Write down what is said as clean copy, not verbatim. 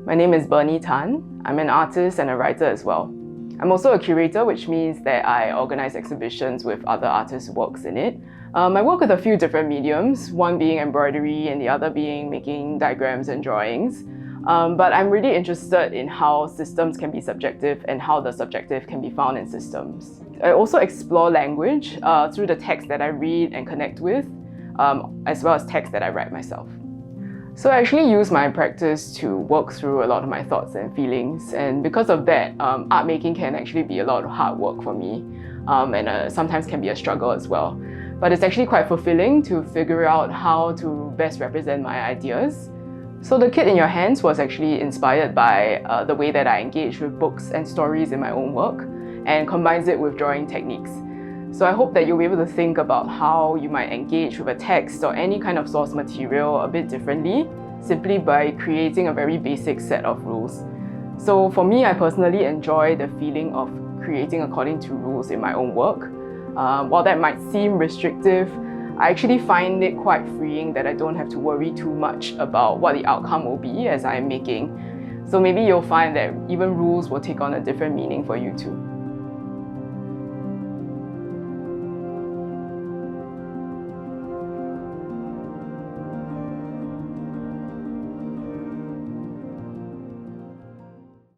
My name is Bernie Tan. I'm an artist and a writer as well. I'm also a curator, which means that I organize exhibitions with other artists' works in it. I work with a few different mediums, one being embroidery and the other being making diagrams and drawings. But I'm really interested in how systems can be subjective and how the subjective can be found in systems. I also explore language through the text that I read and connect with, as well as text that I write myself. So I actually use my practice to work through a lot of my thoughts and feelings, and because of that, art making can actually be a lot of hard work for me, and sometimes can be a struggle as well. But it's actually quite fulfilling to figure out how to best represent my ideas. So The Kid in Your Hands was actually inspired by the way that I engage with books and stories in my own work, and combines it with drawing techniques. So I hope that you'll be able to think about how you might engage with a text or any kind of source material a bit differently, simply by creating a very basic set of rules. So for me, I personally enjoy the feeling of creating according to rules in my own work. While that might seem restrictive, I actually find it quite freeing that I don't have to worry too much about what the outcome will be as I'm making. So maybe you'll find that even rules will take on a different meaning for you too.